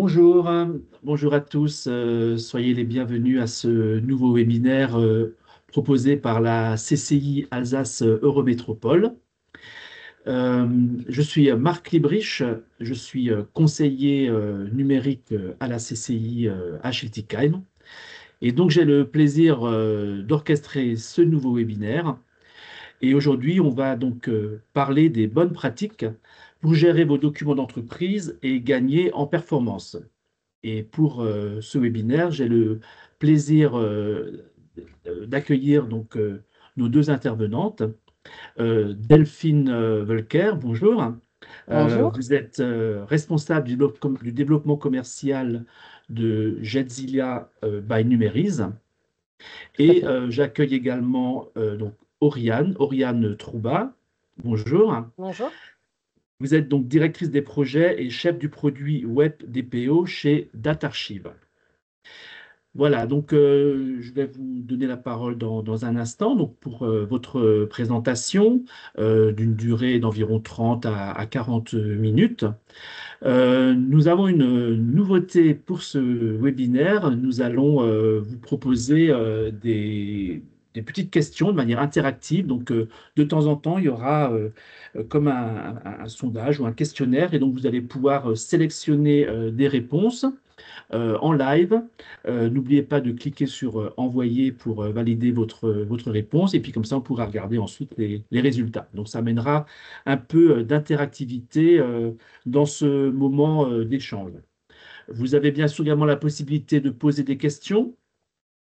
Bonjour, bonjour à tous. Soyez les bienvenus à ce nouveau webinaire proposé par la CCI Alsace Eurométropole. Euh, je suis Marc Librich, je suis conseiller numérique à la CCI à Schiltigheim. Et donc j'ai le plaisir d'orchestrer ce nouveau webinaire. Et aujourd'hui, on va donc parler des bonnes pratiques pour gérer vos documents d'entreprise et gagner en performance. Et pour ce webinaire, j'ai le plaisir d'accueillir donc nos deux intervenantes. Delphine Volker, bonjour. Bonjour. Vous êtes responsable du développement commercial de Jetzilia by Numérise. Tout à Et fait. j'accueille également donc Oriane Trouba. Bonjour. Bonjour. Vous êtes donc directrice des projets et chef du produit web DPO chez DataRchive. Voilà, donc je vais vous donner la parole dans un instant donc pour votre présentation d'une durée d'environ 30 à 40 minutes. Nous avons une nouveauté pour ce webinaire. Nous allons vous proposer des petites questions de manière interactive. Donc, de temps en temps, il y aura comme un sondage ou un questionnaire et donc vous allez pouvoir sélectionner des réponses en live. N'oubliez pas de cliquer sur envoyer pour valider votre réponse et puis comme ça on pourra regarder ensuite les résultats. Donc ça amènera un peu d'interactivité dans ce moment d'échange. Vous avez bien sûr également la possibilité de poser des questions.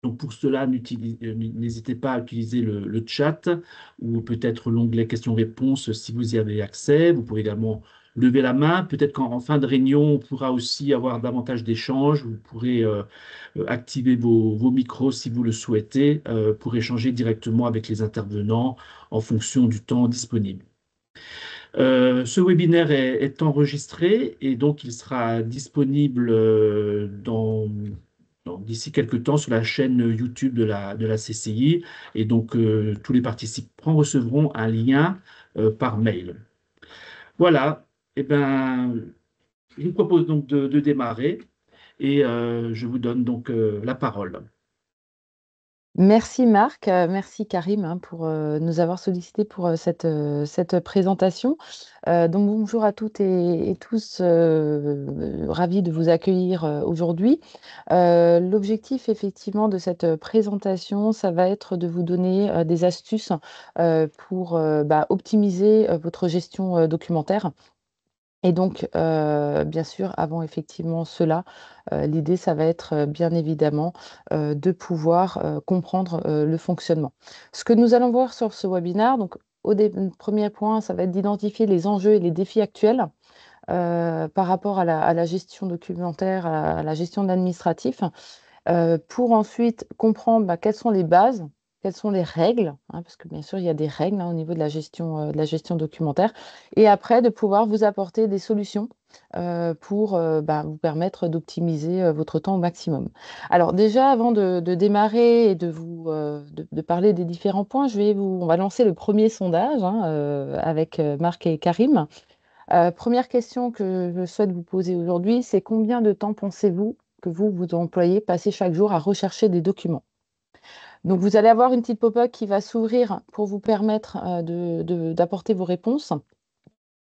Donc pour cela, n'hésitez pas à utiliser le chat ou peut-être l'onglet questions-réponses si vous y avez accès. Vous pouvez également lever la main. Peut-être qu'en fin de réunion, on pourra aussi avoir davantage d'échanges. Vous pourrez activer vos micros si vous le souhaitez pour échanger directement avec les intervenants en fonction du temps disponible. Ce webinaire est enregistré et donc il sera disponible d'ici quelques temps sur la chaîne YouTube de la CCI. Et donc tous les participants recevront un lien par mail. Voilà, eh ben, je vous propose donc de démarrer et je vous donne donc la parole. Merci Marc, merci Karim pour nous avoir sollicité pour cette présentation. Donc bonjour à toutes et tous, ravis de vous accueillir aujourd'hui. L'objectif effectivement de cette présentation, ça va être de vous donner des astuces pour optimiser votre gestion documentaire. Et donc, bien sûr, avant effectivement cela, l'idée, ça va être, bien évidemment, de pouvoir, comprendre, le fonctionnement. Ce que nous allons voir sur ce webinaire, donc premier point, ça va être d'identifier les enjeux et les défis actuels, par rapport à la gestion documentaire, à la gestion de l'administratif. Pour ensuite comprendre, quelles sont les bases, quelles sont les règles, hein, parce que bien sûr, il y a des règles, hein, au niveau de la gestion documentaire et après de pouvoir vous apporter des solutions, pour, vous permettre d'optimiser, votre temps au maximum. Alors déjà, avant de démarrer et de parler des différents points, on va lancer le premier sondage, hein, avec, Marc et Karim. 1re question que je souhaite vous poser aujourd'hui, c'est combien de temps pensez-vous que vous employez, passer chaque jour à rechercher des documents? Donc vous allez avoir une petite pop-up qui va s'ouvrir pour vous permettre, d'apporter vos réponses.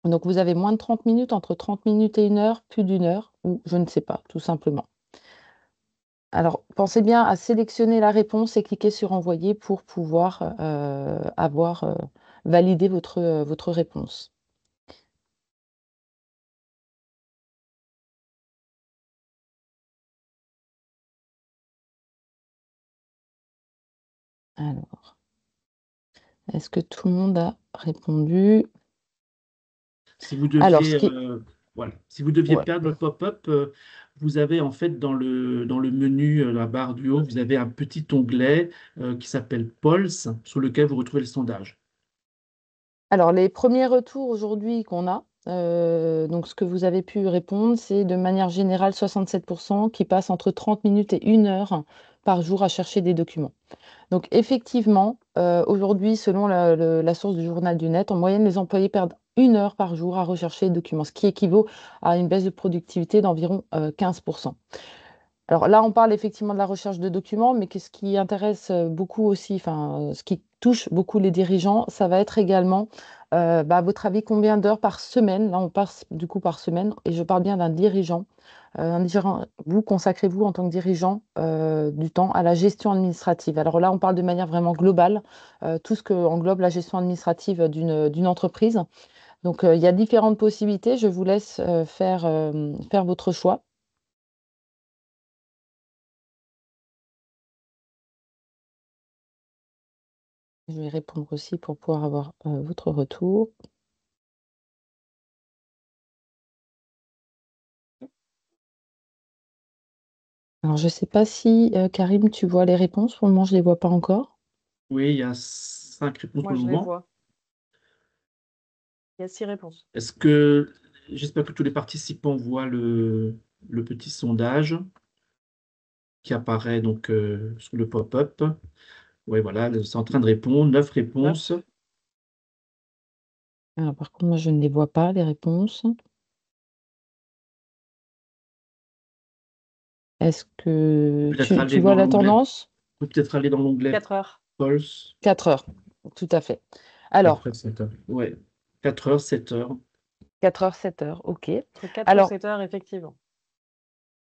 Donc vous avez moins de 30 minutes, entre 30 minutes et 1 heure, plus d'1 heure ou je ne sais pas, tout simplement. Alors pensez bien à sélectionner la réponse et cliquer sur envoyer pour pouvoir, avoir, validé votre réponse. Alors, est-ce que tout le monde a répondu? Si vous Alors ce deviez, qui voilà, si vous deviez Ouais. perdre le pop-up, vous avez en fait dans le menu, la barre du haut, vous avez un petit onglet qui s'appelle Pulse, sur lequel vous retrouvez le sondage. Alors, les premiers retours aujourd'hui qu'on a, donc ce que vous avez pu répondre, c'est de manière générale 67 qui passent entre 30 minutes et 1 heure par jour à chercher des documents. Donc effectivement, aujourd'hui, selon la source du Journal du Net, en moyenne, les employés perdent 1 heure par jour à rechercher les documents, ce qui équivaut à une baisse de productivité d'environ 15%. Alors là, on parle effectivement de la recherche de documents, mais ce qui intéresse beaucoup aussi, enfin, ce qui touche beaucoup les dirigeants, ça va être également, à votre avis, combien d'heures par semaine? Là, on passe du coup par semaine, et je parle bien d'un dirigeant. Vous consacrez-vous en tant que dirigeant du temps à la gestion administrative? Alors là, on parle de manière vraiment globale, tout ce que englobe la gestion administrative d'une entreprise. Donc, il y a différentes possibilités. Je vous laisse faire votre choix. Je vais répondre aussi pour pouvoir avoir votre retour. Alors, je ne sais pas si, Karim, tu vois les réponses. Pour le moment, je ne les vois pas encore. Oui, il y a 5 réponses pour Moi, le je les moment. vois. Il y a 6 réponses. Est-ce que, j'espère que tous les participants voient le petit sondage qui apparaît donc sur le pop-up. Oui, voilà, c'est en train de répondre. 9 réponses. Alors, par contre, moi, je ne les vois pas, les réponses. Est-ce que Peut-être tu aller vois dans la l'onglet. tendance? Peut-être aller dans l'onglet 4 heures. Pulse. 4 heures, tout à fait. Alors, 4 heures, 7 heures. Ouais. 4 heures, 7 heures. 4 heures, 7 heures, ok. Entre 4 ou Alors, 7 heures, effectivement.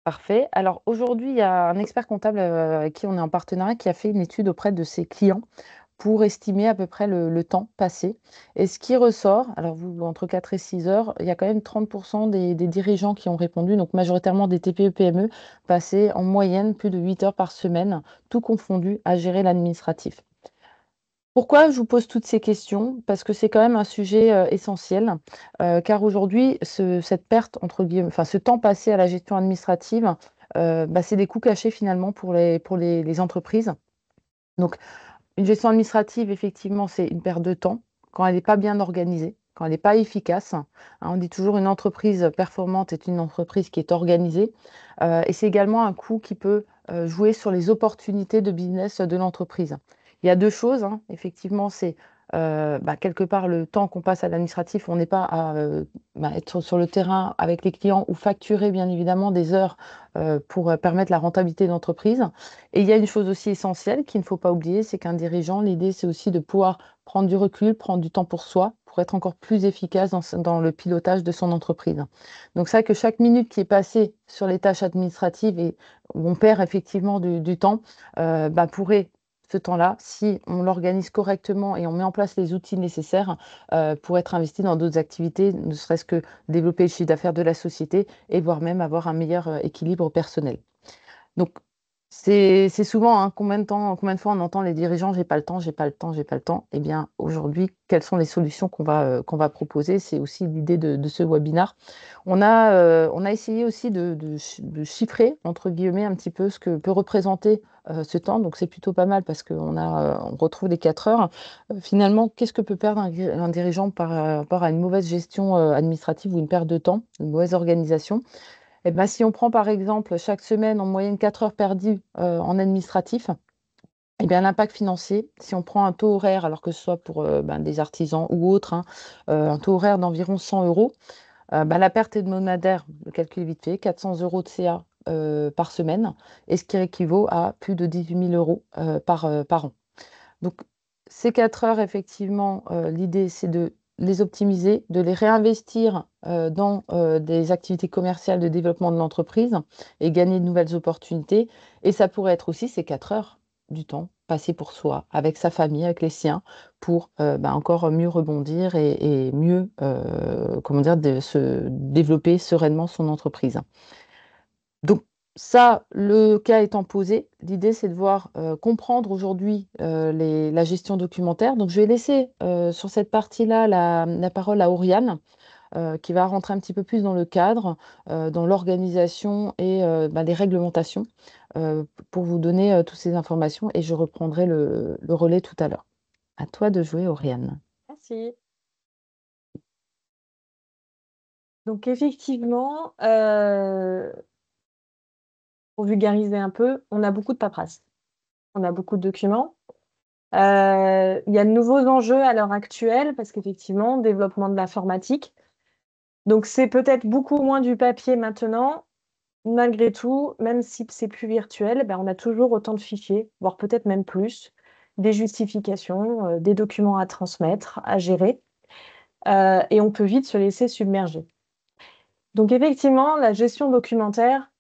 parfait. Alors, aujourd'hui, il y a un expert comptable avec qui on est en partenariat qui a fait une étude auprès de ses clients pour estimer à peu près le temps passé. Et ce qui ressort, alors vous, entre 4 et 6 heures, il y a quand même 30% des dirigeants qui ont répondu, donc majoritairement des TPE-PME, passaient en moyenne plus de 8 heures par semaine, tout confondu, à gérer l'administratif. Pourquoi je vous pose toutes ces questions? Parce que c'est quand même un sujet essentiel, car aujourd'hui, cette perte, entre guillemets, enfin ce temps passé à la gestion administrative, c'est des coûts cachés finalement pour les entreprises. Donc, une gestion administrative, effectivement, c'est une perte de temps quand elle n'est pas bien organisée, quand elle n'est pas efficace. Hein, on dit toujours une entreprise performante est une entreprise qui est organisée. Et c'est également un coût qui peut jouer sur les opportunités de business de l'entreprise. Il y a deux choses, hein. Effectivement, c'est quelque part le temps qu'on passe à l'administratif. On n'est pas à être sur le terrain avec les clients ou facturer, bien évidemment, des heures pour permettre la rentabilité de l'entreprise. Et il y a une chose aussi essentielle qu'il ne faut pas oublier, c'est qu'un dirigeant, l'idée, c'est aussi de pouvoir prendre du recul, prendre du temps pour soi, pour être encore plus efficace dans le pilotage de son entreprise. Donc c'est vrai que chaque minute qui est passée sur les tâches administratives et où on perd effectivement du temps, pourrait, ce temps-là, si on l'organise correctement et on met en place les outils nécessaires, pour être investi dans d'autres activités, ne serait-ce que développer le chiffre d'affaires de la société et voire même avoir un meilleur équilibre personnel. Donc, c'est souvent, hein, combien de fois on entend les dirigeants: «J'ai pas le temps, j'ai pas le temps, j'ai pas le temps». Eh bien, aujourd'hui, quelles sont les solutions qu'on va proposer? C'est aussi l'idée de ce webinaire. On a essayé aussi de «chiffrer» entre guillemets un petit peu ce que peut représenter, ce temps. Donc c'est plutôt pas mal parce on retrouve les 4 heures. Finalement, qu'est-ce que peut perdre un dirigeant par rapport à une mauvaise gestion, administrative ou une perte de temps, une mauvaise organisation? Eh ben, si on prend par exemple chaque semaine en moyenne 4 heures perdues en administratif, eh bien, l'impact financier, si on prend un taux horaire, alors que ce soit pour des artisans ou autres, hein, un taux horaire d'environ 100 euros, la perte hebdomadaire, le calcul est vite fait, 400 euros de CA par semaine, et ce qui équivaut à plus de 18 000 euros par an. Donc, ces 4 heures, effectivement, l'idée, c'est de les optimiser, de les réinvestir dans des activités commerciales de développement de l'entreprise et gagner de nouvelles opportunités. Et ça pourrait être aussi ces 4 heures du temps passé pour soi, avec sa famille, avec les siens, pour encore mieux rebondir et mieux, comment dire, se développer sereinement son entreprise. Donc ça, le cas étant posé, l'idée c'est de voir, comprendre aujourd'hui, la gestion documentaire. Donc je vais laisser, sur cette partie-là la parole à Oriane, qui va rentrer un petit peu plus dans le cadre, dans l'organisation et les réglementations, pour vous donner, toutes ces informations, et je reprendrai le relais tout à l'heure. À toi de jouer, Oriane. Merci. Donc effectivement, pour vulgariser un peu, on a beaucoup de paperasse. On a beaucoup de documents Il y a de nouveaux enjeux à l'heure actuelle parce qu'effectivement, développement de l'informatique. Donc, c'est peut-être beaucoup moins du papier maintenant. Malgré tout, même si c'est plus virtuel, ben, on a toujours autant de fichiers, voire peut-être même plus, des justifications, des documents à transmettre, à gérer, et on peut vite se laisser submerger. Donc effectivement, la gestion documentaire,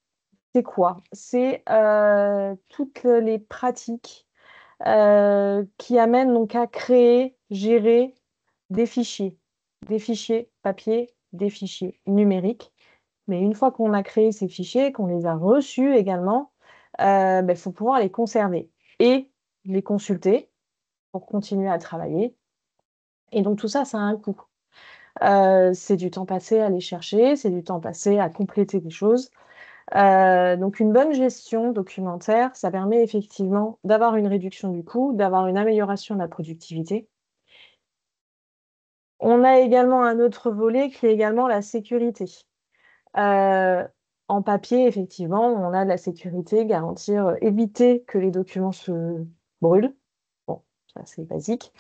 c'est quoi? C'est toutes les pratiques qui amènent donc à créer, gérer des fichiers papier, des fichiers numériques. Mais une fois qu'on a créé ces fichiers, qu'on les a reçus également, ben, faut pouvoir les conserver et les consulter pour continuer à travailler. Et donc tout ça, ça a un coût. C'est du temps passé à les chercher, c'est du temps passé à compléter des choses. Donc une bonne gestion documentaire, ça permet effectivement d'avoir une réduction du coût, d'avoir une amélioration de la productivité. On a également un autre volet qui est également la sécurité. En papier, effectivement, on a de la sécurité, garantir, éviter que les documents se brûlent. Bon, ça c'est basique.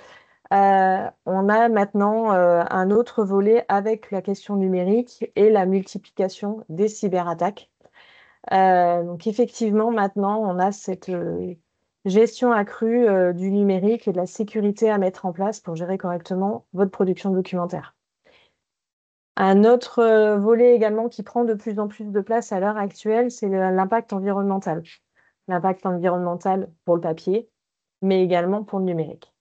On a maintenant un autre volet avec la question numérique et la multiplication des cyberattaques. Donc effectivement, maintenant, on a cette gestion accrue du numérique et de la sécurité à mettre en place pour gérer correctement votre production documentaire. Un autre volet également qui prend de plus en plus de place à l'heure actuelle, c'est l'impact environnemental. L'impact environnemental pour le papier, mais également pour le numérique.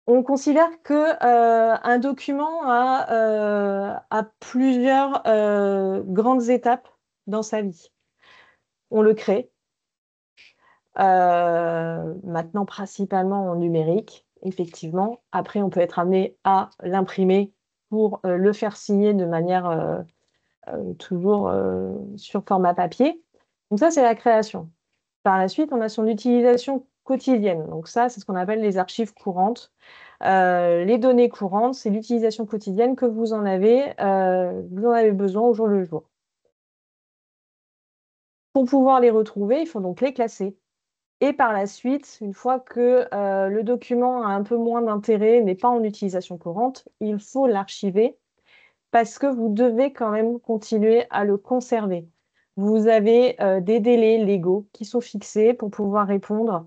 On considère que un document a plusieurs grandes étapes dans sa vie. On le crée, maintenant principalement en numérique, effectivement. Après, on peut être amené à l'imprimer pour le faire signer de manière toujours sur format papier. Donc ça, c'est la création. Par la suite, on a son utilisation quotidienne. Donc ça, c'est ce qu'on appelle les archives courantes. Les données courantes, c'est l'utilisation quotidienne que vous en avez besoin au jour le jour. Pour pouvoir les retrouver, il faut donc les classer. Et par la suite, une fois que le document a un peu moins d'intérêt, n'est pas en utilisation courante, il faut l'archiver parce que vous devez quand même continuer à le conserver. Vous avez des délais légaux qui sont fixés pour pouvoir répondre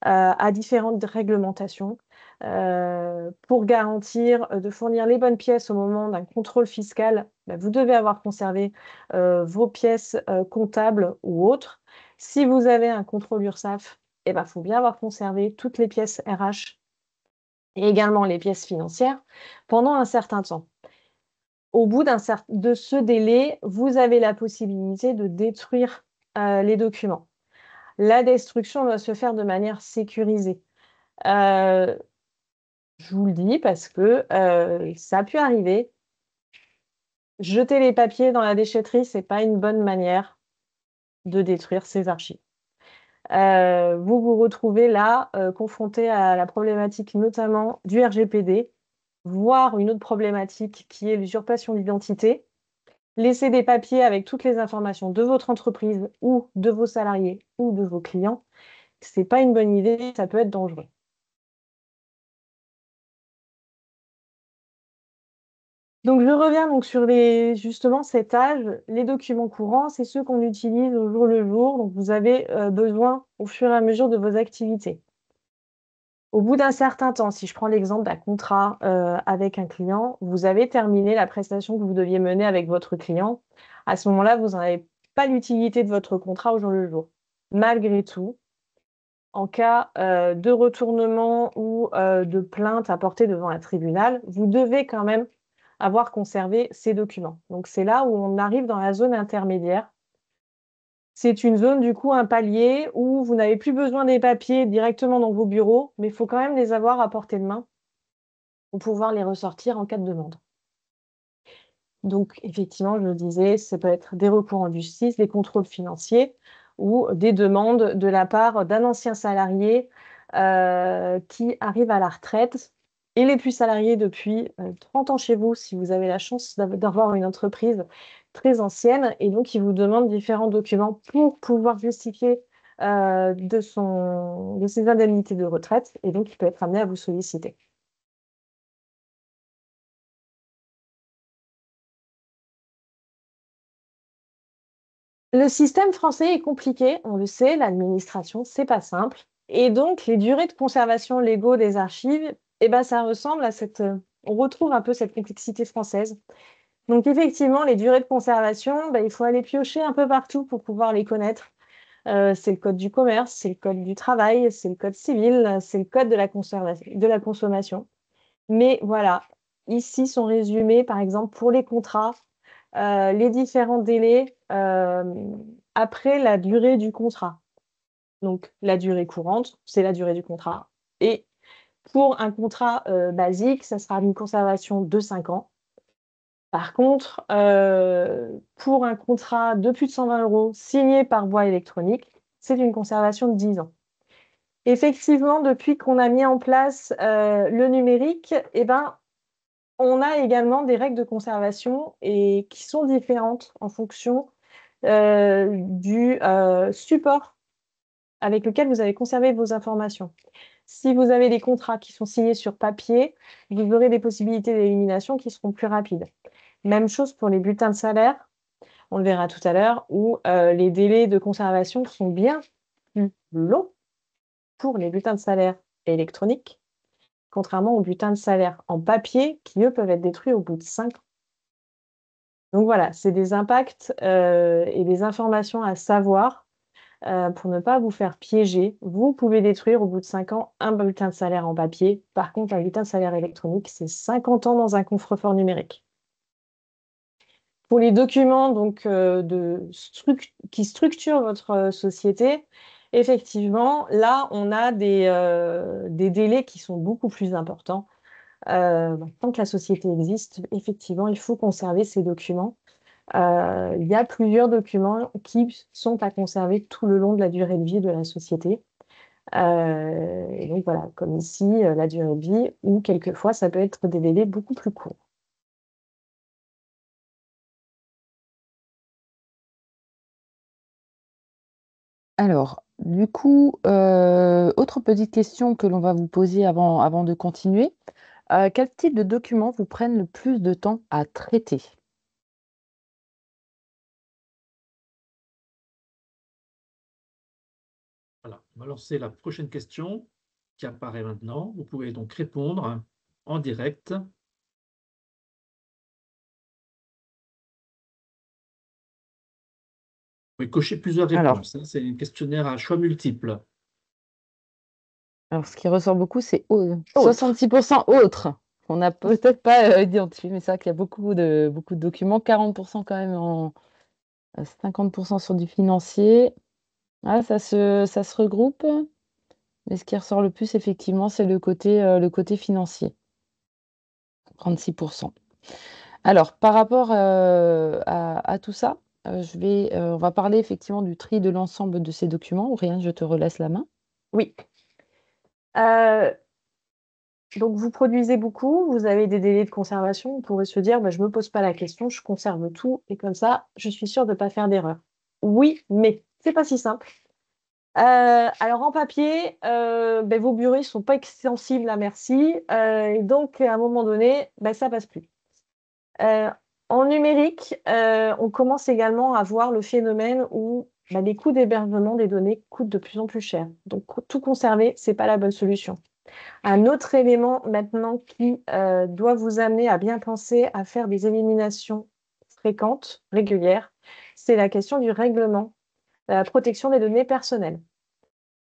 à différentes réglementations pour garantir de fournir les bonnes pièces au moment d'un contrôle fiscal. Ben, vous devez avoir conservé vos pièces comptables ou autres. Si vous avez un contrôle URSSAF, il faut bien avoir conservé toutes les pièces RH et également les pièces financières pendant un certain temps. Au bout de ce délai, vous avez la possibilité de détruire les documents. La destruction doit se faire de manière sécurisée. Je vous le dis parce que ça a pu arriver. Jeter les papiers dans la déchetterie, ce n'est pas une bonne manière de détruire ces archives. Vous vous retrouvez là confronté à la problématique notamment du RGPD, voire une autre problématique qui est l'usurpation d'identité. Laisser des papiers avec toutes les informations de votre entreprise ou de vos salariés ou de vos clients, ce n'est pas une bonne idée, ça peut être dangereux. Donc, je reviens donc sur justement cet âge. Les documents courants, c'est ceux qu'on utilise au jour le jour. Donc, vous avez besoin au fur et à mesure de vos activités. Au bout d'un certain temps, si je prends l'exemple d'un contrat avec un client, vous avez terminé la prestation que vous deviez mener avec votre client. À ce moment-là, vous n'avez pas l'utilité de votre contrat au jour le jour. Malgré tout, en cas de retournement ou de plainte à porter devant un tribunal, vous devez quand même avoir conservé ces documents. Donc, c'est là où on arrive dans la zone intermédiaire. C'est une zone, du coup, un palier où vous n'avez plus besoin des papiers directement dans vos bureaux, mais il faut quand même les avoir à portée de main pour pouvoir les ressortir en cas de demande. Donc, effectivement, je le disais, ça peut être des recours en justice, des contrôles financiers ou des demandes de la part d'un ancien salarié qui arrive à la retraite. Et les plus salariés depuis 30 ans chez vous, si vous avez la chance d'avoir une entreprise très ancienne, et donc il vous demande différents documents pour pouvoir justifier de ses indemnités de retraite, et donc il peut être amené à vous solliciter. Le système français est compliqué, on le sait, l'administration, c'est pas simple. Et donc, les durées de conservation légaux des archives, eh ben, ça ressemble à on retrouve un peu cette complexité française. Donc, effectivement, les durées de conservation, ben, il faut aller piocher un peu partout pour pouvoir les connaître. C'est le code du commerce, c'est le code du travail, c'est le code civil, c'est le code de la consommation. Mais voilà, ici sont résumés, par exemple, pour les contrats, les différents délais après la durée du contrat. Donc, la durée courante, c'est la durée du contrat. Et pour un contrat basique, ça sera une conservation de 5 ans. Par contre, pour un contrat de plus de 120 € signé par voie électronique, c'est une conservation de 10 ans. Effectivement, depuis qu'on a mis en place le numérique, eh ben, on a également des règles de conservation et qui sont différentes en fonction du support avec lequel vous avez conservé vos informations. Si vous avez des contrats qui sont signés sur papier, vous aurez des possibilités d'élimination qui seront plus rapides. Même chose pour les bulletins de salaire, on le verra tout à l'heure, où les délais de conservation sont bien plus longs pour les bulletins de salaire électroniques, contrairement aux bulletins de salaire en papier qui, eux, peuvent être détruits au bout de 5 ans. Donc voilà, c'est des impacts et des informations à savoir pour ne pas vous faire piéger. Vous pouvez détruire au bout de 5 ans un bulletin de salaire en papier. Par contre, un bulletin de salaire électronique, c'est 50 ans dans un coffre-fort numérique. Pour les documents donc, qui structurent votre société, effectivement, là, on a des délais qui sont beaucoup plus importants. Tant que la société existe, effectivement, il faut conserver ces documents. Il y a plusieurs documents qui sont à conserver tout le long de la durée de vie de la société. Et donc voilà, comme ici, la durée de vie, ou quelquefois, ça peut être des délais beaucoup plus courts. Alors, du coup, autre petite question que l'on va vous poser avant de continuer. Quel type de documents vous prennent le plus de temps à traiter? Voilà, on va lancer la prochaine question qui apparaît maintenant. Vous pouvez donc répondre en direct. Vous pouvez cocher plusieurs Alors, réponses, hein. C'est un questionnaire à choix multiples. ce qui ressort beaucoup, c'est Autre. 66% autres. On n'a peut-être pas identifié, mais c'est vrai qu'il y a beaucoup de documents, 40% quand même 50% sur du financier. Ah, ça se regroupe, mais ce qui ressort le plus, effectivement, c'est le côté financier, 36%. Alors, par rapport à tout ça, on va parler effectivement du tri de l'ensemble de ces documents. Auriane, je te relaisse la main. Oui. Donc, vous produisez beaucoup, vous avez des délais de conservation. On pourrait se dire, je ne me pose pas la question, je conserve tout et comme ça, je suis sûre de ne pas faire d'erreur. Oui, mais c'est pas si simple. Alors, en papier, vos bureaux ne sont pas extensibles à merci. Et donc, à un moment donné, ça passe plus. En numérique, on commence également à voir le phénomène où les coûts d'hébergement des données coûtent de plus en plus cher. Donc, tout conserver, ce n'est pas la bonne solution. Un autre élément maintenant qui doit vous amener à bien penser à faire des éliminations fréquentes, régulières, c'est la question du règlement, de la protection des données personnelles.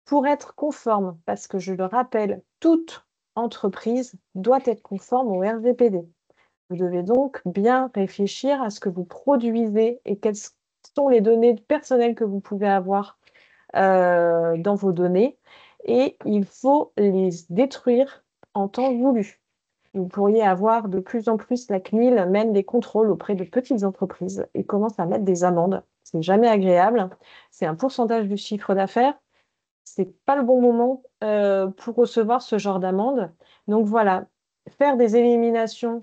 Pour être conforme, parce que je le rappelle, toute entreprise doit être conforme au RGPD. Vous devez donc bien réfléchir à ce que vous produisez et quelles sont les données personnelles que vous pouvez avoir dans vos données. Et il faut les détruire en temps voulu. Vous pourriez avoir de plus en plus, la CNIL mène des contrôles auprès de petites entreprises et commence à mettre des amendes. C'est jamais agréable. C'est un pourcentage du chiffre d'affaires. C'est pas le bon moment pour recevoir ce genre d'amende. Donc voilà, faire des éliminations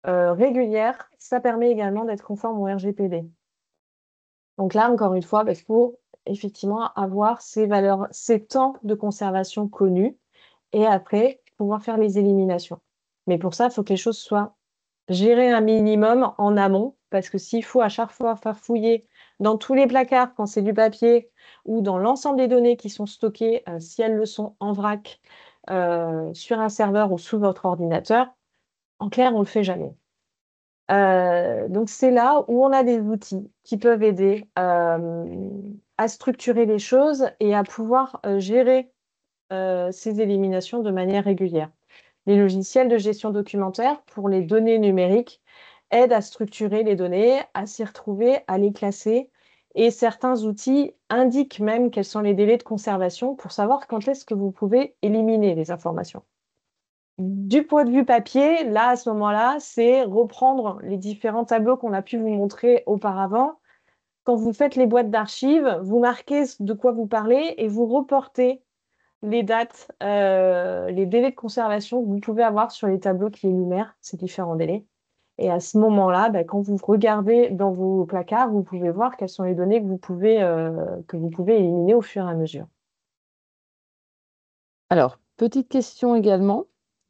régulière, ça permet également d'être conforme au RGPD. Donc là, encore une fois, il faut effectivement avoir ces valeurs, ces temps de conservation connus et après pouvoir faire les éliminations. Mais pour ça, il faut que les choses soient gérées un minimum en amont, parce que s'il faut à chaque fois faire fouiller dans tous les placards quand c'est du papier ou dans l'ensemble des données qui sont stockées, si elles le sont en vrac, sur un serveur ou sous votre ordinateur, en clair, on ne le fait jamais. Donc c'est là où on a des outils qui peuvent aider à structurer les choses et à pouvoir gérer ces éliminations de manière régulière. Les logiciels de gestion documentaire pour les données numériques aident à structurer les données, à s'y retrouver, à les classer. Et certains outils indiquent même quels sont les délais de conservation pour savoir quand est-ce que vous pouvez éliminer les informations. Du point de vue papier, là, à ce moment-là, c'est reprendre les différents tableaux qu'on a pu vous montrer auparavant. Quand vous faites les boîtes d'archives, vous marquez de quoi vous parlez et vous reportez les dates, les délais de conservation que vous pouvez avoir sur les tableaux qui énumèrent ces différents délais. Et à ce moment-là, quand vous regardez dans vos placards, vous pouvez voir quelles sont les données que vous pouvez éliminer au fur et à mesure. Alors, petite question également,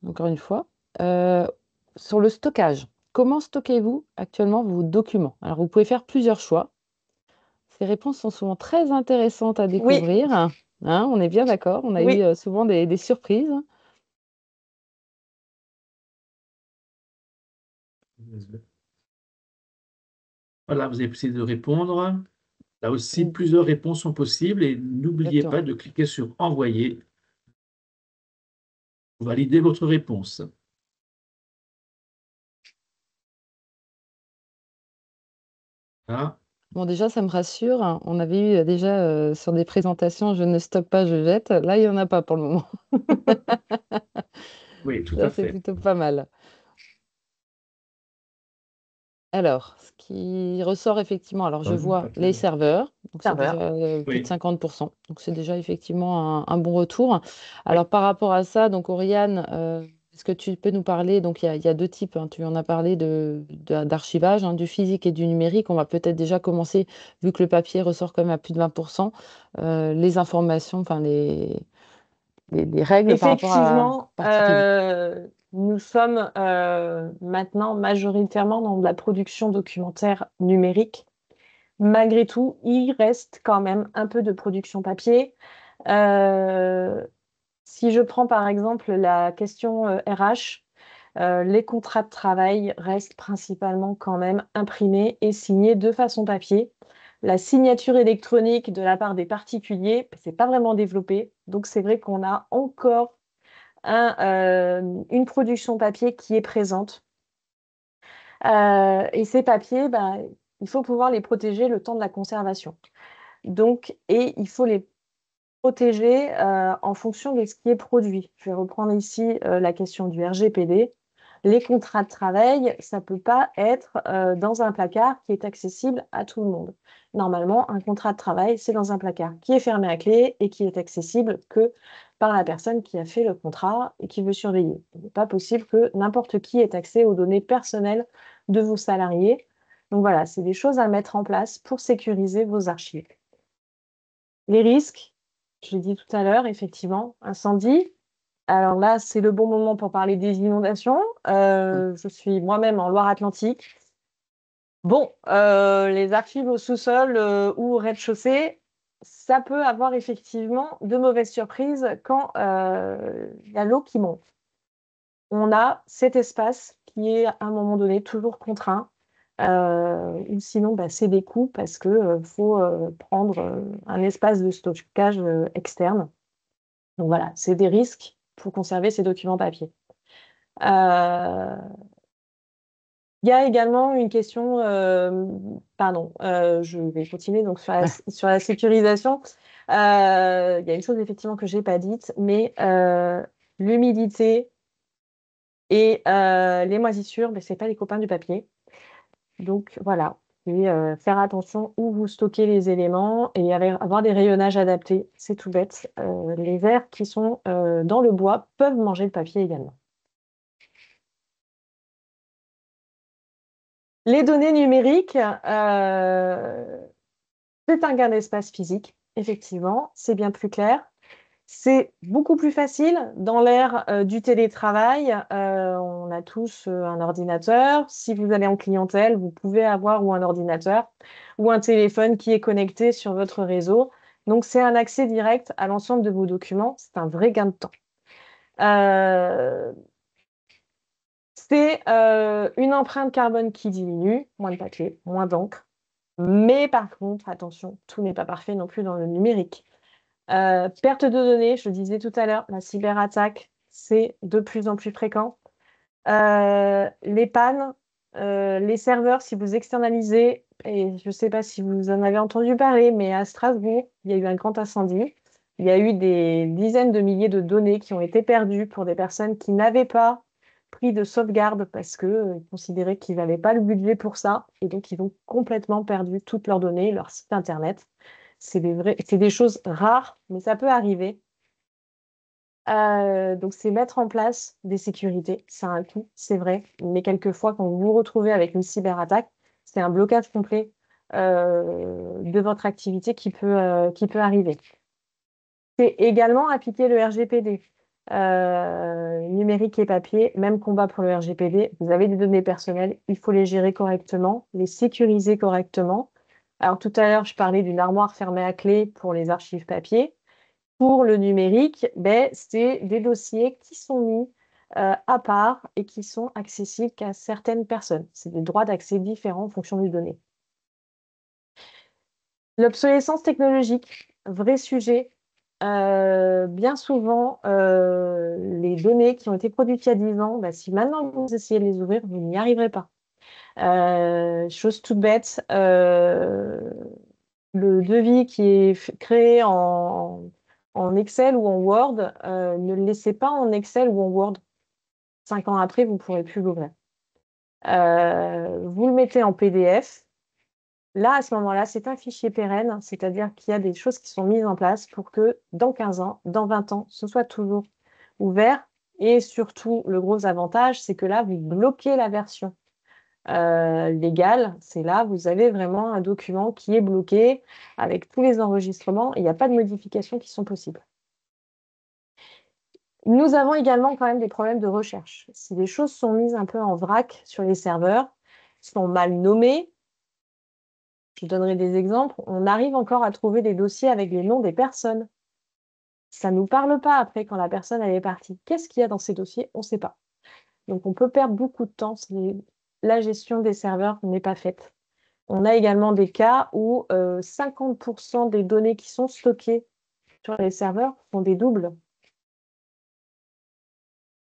encore une fois, sur le stockage. Comment stockez-vous actuellement vos documents? Alors, vous pouvez faire plusieurs choix. Ces réponses sont souvent très intéressantes à Oui, découvrir. Hein, on est bien d'accord. On a oui. eu souvent des surprises. Voilà, vous avez essayé de répondre. Là aussi, plusieurs réponses sont possibles et n'oubliez Exactement. pas de cliquer sur Envoyer pour valider votre réponse. Ah, Bon, déjà, ça me rassure. Hein. On avait eu déjà sur des présentations, je ne stocke pas, je jette. Là, il n'y en a pas pour le moment. oui, tout Ça, à c'est fait. plutôt pas mal. Alors, ce qui ressort effectivement, alors je vois les serveurs, donc c'est Serveur. déjà plus de Oui. 50%, donc c'est déjà effectivement un bon retour. Alors par rapport à ça, donc Oriane, est-ce que tu peux nous parler, donc il y a deux types, hein, tu en as parlé d'archivage, hein, du physique et du numérique. On va peut-être déjà commencer, vu que le papier ressort quand même à plus de 20%, les informations, enfin les règles par rapport à Effectivement, partie physique. nous sommes maintenant majoritairement dans de la production documentaire numérique. Malgré tout, il reste quand même un peu de production papier. Si je prends par exemple la question RH, les contrats de travail restent principalement quand même imprimés et signés de façon papier. La signature électronique de la part des particuliers, c'est pas vraiment développé. Donc c'est vrai qu'on a encore une production papier qui est présente. Et ces papiers, il faut pouvoir les protéger le temps de la conservation. Donc, et il faut les protéger en fonction de ce qui est produit. Je vais reprendre ici la question du RGPD. Les contrats de travail, ça ne peut pas être dans un placard qui est accessible à tout le monde. Normalement, un contrat de travail, c'est dans un placard qui est fermé à clé et qui est accessible que par la personne qui a fait le contrat et qui veut surveiller. Il n'est pas possible que n'importe qui ait accès aux données personnelles de vos salariés. Donc voilà, c'est des choses à mettre en place pour sécuriser vos archives. Les risques, je l'ai dit tout à l'heure, effectivement, incendie. Alors là, c'est le bon moment pour parler des inondations. Je suis moi-même en Loire-Atlantique. Bon, les archives au sous-sol ou au rez-de-chaussée, ça peut avoir effectivement de mauvaises surprises quand il y a l'eau qui monte. On a cet espace qui est à un moment donné toujours contraint. Ou sinon, c'est des coûts parce qu'il faut prendre un espace de stockage externe. Donc voilà, c'est des risques pour conserver ces documents papier. Il y a également une question, pardon, je vais continuer donc sur la sécurisation. Il y a une chose effectivement que je n'ai pas dite, mais l'humidité et les moisissures, ce n'est pas les copains du papier. Donc voilà, et faire attention où vous stockez les éléments et avoir des rayonnages adaptés, c'est tout bête. Les vers qui sont dans le bois peuvent manger le papier également. Les données numériques, c'est un gain d'espace physique, effectivement, c'est bien plus clair. C'est beaucoup plus facile dans l'ère du télétravail. On a tous un ordinateur. Si vous allez en clientèle, vous pouvez avoir ou un ordinateur ou un téléphone qui est connecté sur votre réseau. Donc, c'est un accès direct à l'ensemble de vos documents. C'est un vrai gain de temps. Euh, c'est une empreinte carbone qui diminue, moins de papier, moins d'encre. Mais par contre, attention, tout n'est pas parfait non plus dans le numérique. Perte de données, je le disais tout à l'heure, la cyberattaque, c'est de plus en plus fréquent. Les pannes, les serveurs, si vous externalisez, et je ne sais pas si vous en avez entendu parler, mais à Strasbourg, il y a eu un grand incendie. Il y a eu des dizaines de milliers de données qui ont été perdues pour des personnes qui n'avaient pas pris de sauvegarde parce qu'ils considéraient qu'ils n'avaient pas le budget pour ça. Et donc, ils ont complètement perdu toutes leurs données, leur site Internet. C'est des choses rares, mais ça peut arriver. Donc, c'est mettre en place des sécurités. Ça a un coût, c'est vrai. Mais quelquefois, quand vous vous retrouvez avec une cyberattaque, c'est un blocage complet de votre activité qui peut arriver. C'est également appliquer le RGPD. Numérique et papier, même combat pour le RGPD. Vous avez des données personnelles, il faut les gérer correctement, les sécuriser correctement. Alors, tout à l'heure, je parlais d'une armoire fermée à clé pour les archives papier. Pour le numérique, c'est des dossiers qui sont mis à part et qui sont accessibles qu'à certaines personnes. C'est des droits d'accès différents en fonction des données. L'obsolescence technologique, vrai sujet. Bien souvent, les données qui ont été produites il y a 10 ans, si maintenant vous essayez de les ouvrir, vous n'y arriverez pas. Chose toute bête, le devis qui est créé en Excel ou en Word, ne le laissez pas en Excel ou en Word. 5 ans après, vous ne pourrez plus l'ouvrir. Vous le mettez en PDF. Là, à ce moment-là, c'est un fichier pérenne, c'est-à-dire qu'il y a des choses qui sont mises en place pour que dans 15 ans, dans 20 ans, ce soit toujours ouvert. Et surtout, le gros avantage, c'est que là, vous bloquez la version légale. C'est là, vous avez vraiment un document qui est bloqué avec tous les enregistrements. Il n'y a pas de modifications qui sont possibles. Nous avons également quand même des problèmes de recherche. Si les choses sont mises un peu en vrac sur les serveurs, sont mal nommées, je donnerai des exemples, on arrive encore à trouver des dossiers avec les noms des personnes. Ça ne nous parle pas après quand la personne elle est partie. Qu'est-ce qu'il y a dans ces dossiers? On ne sait pas. Donc on peut perdre beaucoup de temps si la gestion des serveurs n'est pas faite. On a également des cas où 50% des données qui sont stockées sur les serveurs sont des doubles.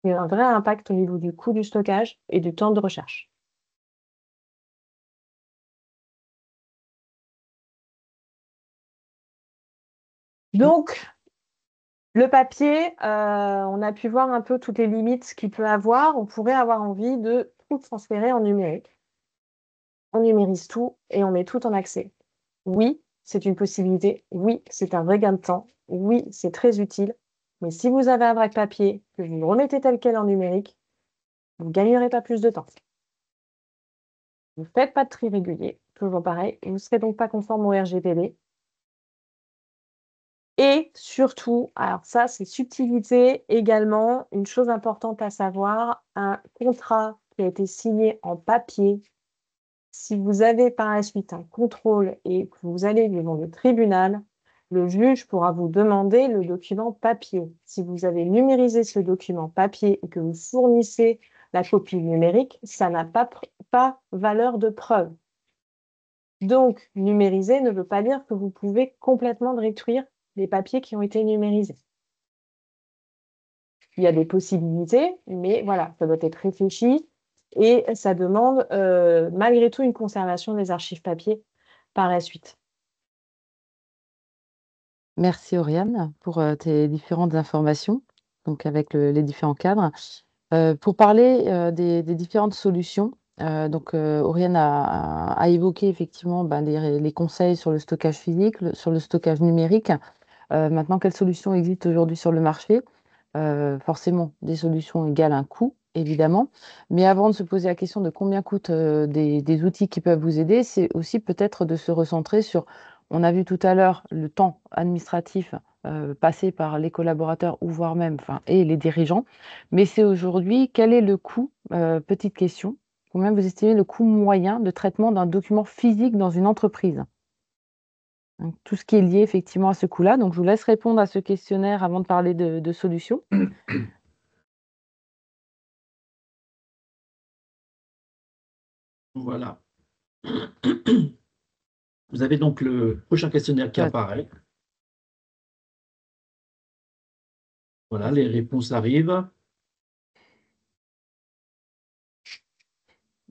Il y a un vrai impact au niveau du coût du stockage et du temps de recherche. Donc, le papier, on a pu voir un peu toutes les limites qu'il peut avoir. On pourrait avoir envie de tout transférer en numérique. On numérise tout et on met tout en accès. Oui, c'est une possibilité. Oui, c'est un vrai gain de temps. Oui, c'est très utile. Mais si vous avez un vrac papier, que vous le remettez tel quel en numérique, vous ne gagnerez pas plus de temps. Vous ne faites pas de tri régulier, toujours pareil. Vous ne serez donc pas conforme au RGPD. Et surtout, alors ça, c'est subtilité également, une chose importante à savoir, un contrat qui a été signé en papier. Si vous avez par la suite un contrôle et que vous allez devant le tribunal, le juge pourra vous demander le document papier. Si vous avez numérisé ce document papier et que vous fournissez la copie numérique, ça n'a pas valeur de preuve. Donc, numériser ne veut pas dire que vous pouvez complètement détruire les papiers qui ont été numérisés. Il y a des possibilités, mais voilà, ça doit être réfléchi et ça demande malgré tout une conservation des archives papier par la suite. Merci Oriane pour tes différentes informations, donc avec les différents cadres. Pour parler des différentes solutions, Oriane a évoqué effectivement les conseils sur le stockage physique, sur le stockage numérique. Maintenant, quelles solutions existent aujourd'hui sur le marché? Forcément, des solutions égales un coût, évidemment. Mais avant de se poser la question de combien coûtent des outils qui peuvent vous aider, c'est aussi peut-être de se recentrer sur, on a vu tout à l'heure, le temps administratif passé par les collaborateurs ou voire même, et les dirigeants. Mais c'est aujourd'hui, quel est le coût, petite question, combien vous estimez le coût moyen de traitement d'un document physique dans une entreprise? Donc, tout ce qui est lié effectivement à ce coût-là. Donc, je vous laisse répondre à ce questionnaire avant de parler de solutions. Voilà. Vous avez donc le prochain questionnaire qui Ouais. apparaît. Voilà, les réponses arrivent.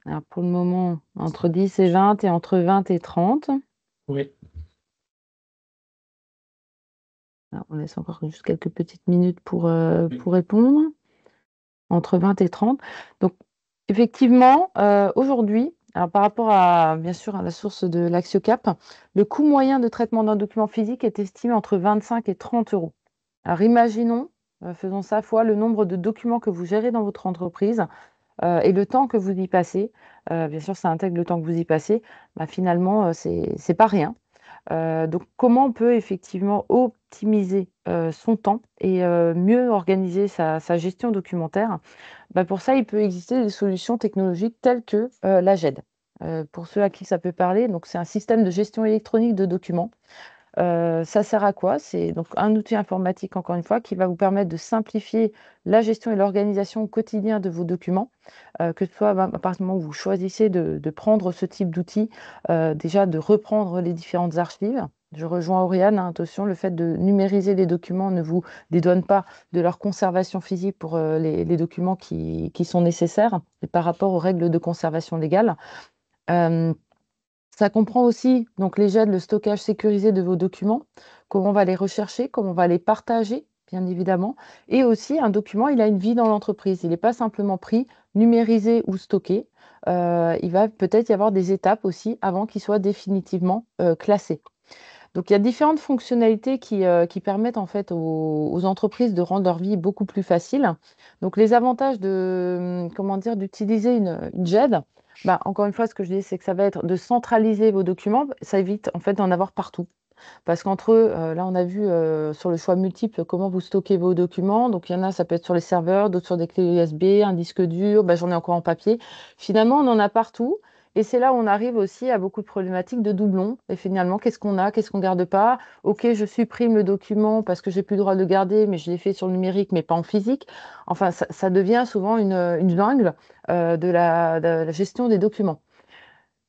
Alors, pour le moment, entre 10 et 20 et entre 20 et 30. Oui. Alors, on laisse encore juste quelques petites minutes pour Oui. répondre. Entre 20 et 30. Donc, effectivement, aujourd'hui, alors par rapport à, bien sûr, à la source de l'Axiocap, le coût moyen de traitement d'un document physique est estimé entre 25 et 30 euros. Alors, imaginons, faisons ça fois le nombre de documents que vous gérez dans votre entreprise et le temps que vous y passez. Bien sûr, ça intègre le temps que vous y passez. Bah, finalement, c'est pas rien. Donc, comment on peut effectivement optimiser son temps et mieux organiser sa gestion documentaire? Bah, pour ça, il peut exister des solutions technologiques telles que la GED. Pour ceux à qui ça peut parler, donc c'est un système de gestion électronique de documents. Ça sert à quoi? C'est donc un outil informatique, encore une fois, qui va vous permettre de simplifier la gestion et l'organisation au quotidien de vos documents, que ce soit à partir du moment où vous choisissez de prendre ce type d'outil, déjà de reprendre les différentes archives. Je rejoins Oriane, hein, attention, le fait de numériser les documents ne vous dédouane pas de leur conservation physique pour les documents qui sont nécessaires et par rapport aux règles de conservation légale. Euh, Ça comprend aussi donc les GED, le stockage sécurisé de vos documents, comment on va les rechercher, comment on va les partager, bien évidemment. Et aussi, un document, il a une vie dans l'entreprise. Il n'est pas simplement pris, numérisé ou stocké. Il va peut-être y avoir des étapes aussi avant qu'il soit définitivement classé. Donc, il y a différentes fonctionnalités qui permettent en fait aux entreprises de rendre leur vie beaucoup plus facile. Donc, les avantages de, comment dire, d'utiliser une GED, bah, encore une fois, ce que je dis, c'est que ça va être de centraliser vos documents. Ça évite en fait d'en avoir partout. Parce qu'entre eux, là, on a vu sur le choix multiple comment vous stockez vos documents. Donc, il y en a, ça peut être sur les serveurs, d'autres sur des clés USB, un disque dur, bah, j'en ai encore en papier. Finalement, on en a partout. Et c'est là où on arrive aussi à beaucoup de problématiques de doublons. Et finalement, qu'est-ce qu'on a, qu'est-ce qu'on garde pas? Ok, je supprime le document parce que j'ai plus le droit de le garder, mais je l'ai fait sur le numérique, mais pas en physique. Enfin, ça devient souvent une jungle de la gestion des documents.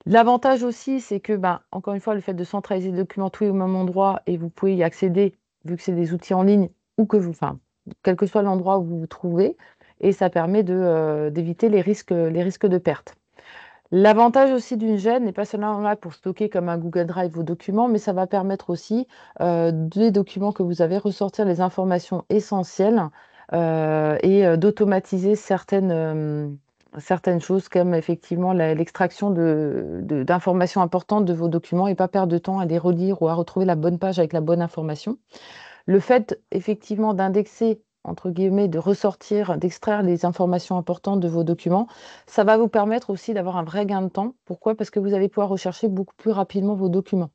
L'avantage aussi, c'est que, ben, encore une fois, le fait de centraliser le document tout est au même endroit et vous pouvez y accéder, vu que c'est des outils en ligne, ou que vous, enfin, quel que soit l'endroit où vous vous trouvez, et ça permet d'éviter les risques de perte. L'avantage aussi d'une GED n'est pas seulement là pour stocker comme un Google Drive vos documents, mais ça va permettre aussi des documents que vous avez ressortir les informations essentielles et d'automatiser certaines choses comme effectivement l'extraction d'informations importantes de vos documents et pas perdre de temps à les relire ou à retrouver la bonne page avec la bonne information. Le fait effectivement d'indexer, entre guillemets, de ressortir, d'extraire les informations importantes de vos documents, ça va vous permettre aussi d'avoir un vrai gain de temps. Pourquoi? Parce que vous allez pouvoir rechercher beaucoup plus rapidement vos documents.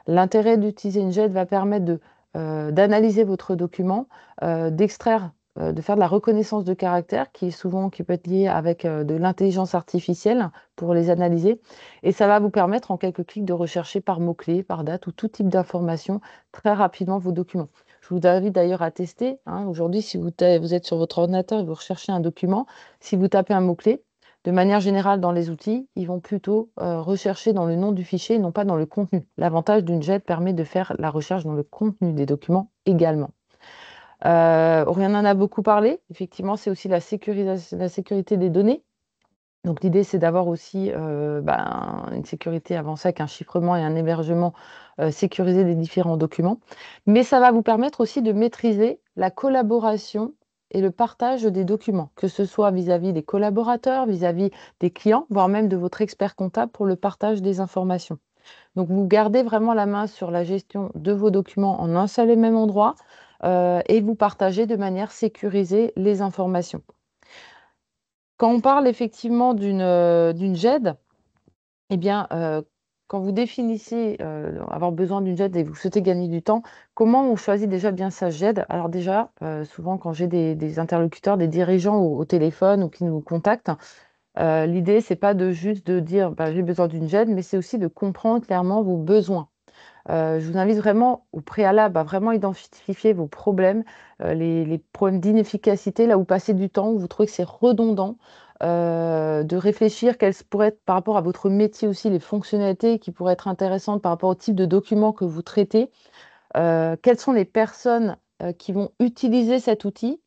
L'intérêt d'utiliser une GED va permettre d'analyser votre document, d'extraire, de faire de la reconnaissance de caractère qui peut être liée avec de l'intelligence artificielle pour les analyser. Et ça va vous permettre en quelques clics de rechercher par mots-clés, par date ou tout type d'information très rapidement vos documents. Je vous invite d'ailleurs à tester, hein. Aujourd'hui, si vous êtes sur votre ordinateur et vous recherchez un document, si vous tapez un mot-clé, de manière générale, dans les outils, ils vont plutôt rechercher dans le nom du fichier et non pas dans le contenu. L'avantage d'une GED permet de faire la recherche dans le contenu des documents également. Oriane en a beaucoup parlé. Effectivement, c'est aussi la sécurité des données. Donc l'idée, c'est d'avoir aussi une sécurité avancée avec un chiffrement et un hébergement sécurisé des différents documents. Mais ça va vous permettre aussi de maîtriser la collaboration et le partage des documents, que ce soit vis-à-vis des collaborateurs, vis-à-vis des clients, voire même de votre expert comptable pour le partage des informations. Donc vous gardez vraiment la main sur la gestion de vos documents en un seul et même endroit et vous partagez de manière sécurisée les informations. Quand on parle effectivement d'une GED, eh bien, quand vous définissez avoir besoin d'une GED et vous souhaitez gagner du temps, comment on choisit déjà bien sa GED? Alors déjà, souvent quand j'ai des interlocuteurs, des dirigeants au téléphone ou qui nous contactent, l'idée, c'est pas juste de dire bah, j'ai besoin d'une GED, mais c'est aussi de comprendre clairement vos besoins. Je vous invite vraiment au préalable à vraiment identifier vos problèmes, les problèmes d'inefficacité, là où vous passez du temps, où vous trouvez que c'est redondant, de réfléchir quelles pourraient être, par rapport à votre métier aussi, les fonctionnalités qui pourraient être intéressantes par rapport au type de documents que vous traitez. Quelles sont les personnes qui vont utiliser cet outil,